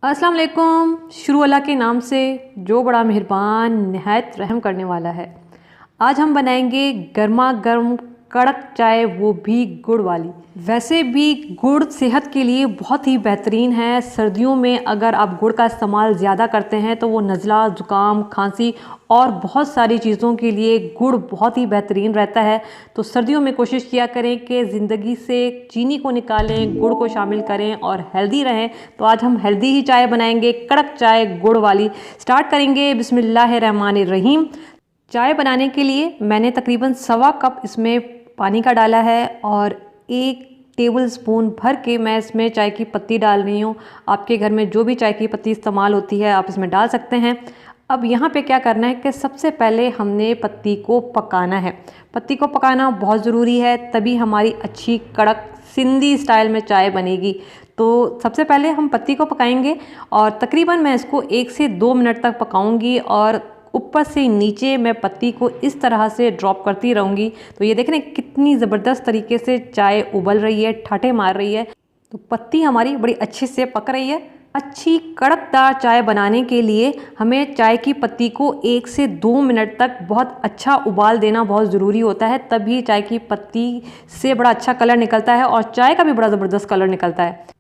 अस्सलाम वालेकुम। शुरू अल्लाह के नाम से जो बड़ा मेहरबान निहायत रहम करने वाला है। आज हम बनाएंगे गर्मा गर्म कड़क चाय, वो भी गुड़ वाली। वैसे भी गुड़ सेहत के लिए बहुत ही बेहतरीन है। सर्दियों में अगर आप गुड़ का इस्तेमाल ज़्यादा करते हैं तो वो नज़ला, ज़ुकाम, खांसी और बहुत सारी चीज़ों के लिए गुड़ बहुत ही बेहतरीन रहता है। तो सर्दियों में कोशिश किया करें कि ज़िंदगी से चीनी को निकालें, गुड़ को शामिल करें और हेल्दी रहें। तो आज हम हेल्दी ही चाय बनाएंगे, कड़क चाय गुड़ वाली। स्टार्ट करेंगे बिस्मिल्लाहिर्रहमानिर्रहीम। चाय बनाने के लिए मैंने तकरीबन 1.25 कप इसमें पानी का डाला है और 1 टेबल स्पून भर के मैं इसमें चाय की पत्ती डाल रही हूँ। आपके घर में जो भी चाय की पत्ती इस्तेमाल होती है आप इसमें डाल सकते हैं। अब यहाँ पे क्या करना है कि सबसे पहले हमने पत्ती को पकाना है। पत्ती को पकाना बहुत ज़रूरी है, तभी हमारी अच्छी कड़क सिंधी स्टाइल में चाय बनेगी। तो सबसे पहले हम पत्ती को पकाएंगे और तकरीबन मैं इसको 1 से 2 मिनट तक पकाऊंगी और ऊपर से नीचे मैं पत्ती को इस तरह से ड्रॉप करती रहूँगी। तो ये देखें कितनी ज़बरदस्त तरीके से चाय उबल रही है, ठाटे मार रही है। तो पत्ती हमारी बड़ी अच्छे से पक रही है। अच्छी कड़कदार चाय बनाने के लिए हमें चाय की पत्ती को 1 से 2 मिनट तक बहुत अच्छा उबाल देना बहुत ज़रूरी होता है, तभी चाय की पत्ती से बड़ा अच्छा कलर निकलता है और चाय का भी बड़ा ज़बरदस्त कलर निकलता है।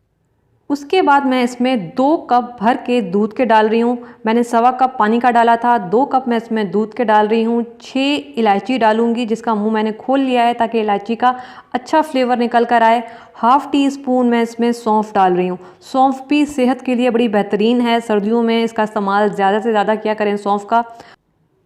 उसके बाद मैं इसमें 2 कप भर के दूध के डाल रही हूँ। मैंने 1.25 कप पानी का डाला था, 2 कप मैं इसमें दूध के डाल रही हूँ। 6 इलायची डालूंगी जिसका मुंह मैंने खोल लिया है ताकि इलायची का अच्छा फ्लेवर निकल कर आए। ½ टी स्पून मैं इसमें सौंफ डाल रही हूँ। सौंफ भी सेहत के लिए बड़ी बेहतरीन है। सर्दियों में इसका इस्तेमाल ज़्यादा से ज़्यादा किया करें सौंफ का।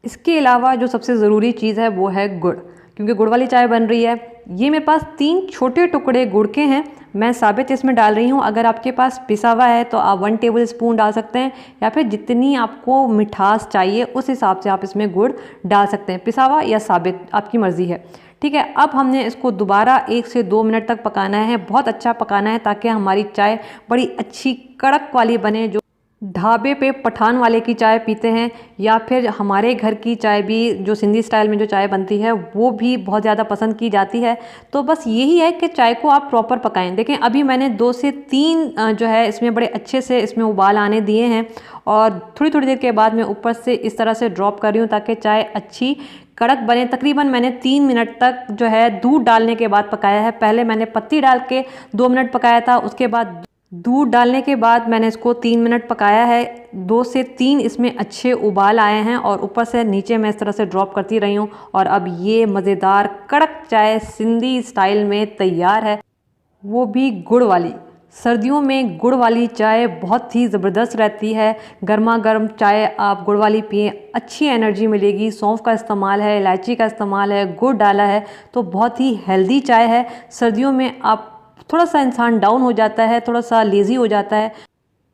इसके अलावा जो सबसे ज़रूरी चीज़ है वो है गुड़, क्योंकि गुड़ वाली चाय बन रही है। ये मेरे पास 3 छोटे टुकड़े गुड़ के हैं, मैं साबित इसमें डाल रही हूँ। अगर आपके पास पिसा हुआ है तो आप 1 टेबल स्पून डाल सकते हैं, या फिर जितनी आपको मिठास चाहिए उस हिसाब से आप इसमें गुड़ डाल सकते हैं, पिसा हुआ या साबित आपकी मर्ज़ी है। ठीक है, अब हमने इसको दोबारा 1 से 2 मिनट तक पकाना है, बहुत अच्छा पकाना है ताकि हमारी चाय बड़ी अच्छी कड़क वाली बने। जो ढाबे पे पठान वाले की चाय पीते हैं या फिर हमारे घर की चाय भी जो सिंधी स्टाइल में जो चाय बनती है वो भी बहुत ज़्यादा पसंद की जाती है। तो बस यही है कि चाय को आप प्रॉपर पकाएं। देखें अभी मैंने 2 से 3 जो है इसमें बड़े अच्छे से इसमें उबाल आने दिए हैं और थोड़ी थोड़ी देर के बाद मैं ऊपर से इस तरह से ड्रॉप कर रही हूँ ताकि चाय अच्छी कड़क बने। तकरीबन मैंने 3 मिनट तक जो है दूध डालने के बाद पकाया है। पहले मैंने पत्ती डाल के 2 मिनट पकाया था, उसके बाद दूध डालने के बाद मैंने इसको 3 मिनट पकाया है। 2 से 3 इसमें अच्छे उबाल आए हैं और ऊपर से नीचे मैं इस तरह से ड्रॉप करती रही हूँ और अब ये मज़ेदार कड़क चाय सिंधी स्टाइल में तैयार है, वो भी गुड़ वाली। सर्दियों में गुड़ वाली चाय बहुत ही ज़बरदस्त रहती है। गर्मा गर्म चाय आप गुड़ वाली पिएं, अच्छी एनर्जी मिलेगी। सौंफ का इस्तेमाल है, इलायची का इस्तेमाल है, गुड़ डाला है, तो बहुत ही हेल्दी चाय है। सर्दियों में आप थोड़ा सा इंसान डाउन हो जाता है, थोड़ा सा लेज़ी हो जाता है,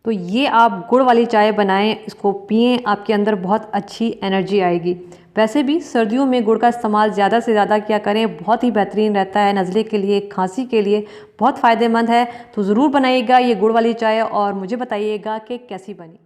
तो ये आप गुड़ वाली चाय बनाएं, इसको पिएं, आपके अंदर बहुत अच्छी एनर्जी आएगी। वैसे भी सर्दियों में गुड़ का इस्तेमाल ज़्यादा से ज़्यादा किया करें, बहुत ही बेहतरीन रहता है। नज़ले के लिए, खांसी के लिए बहुत फ़ायदेमंद है। तो ज़रूर बनाइएगा ये गुड़ वाली चाय और मुझे बताइएगा कि कैसी बनी।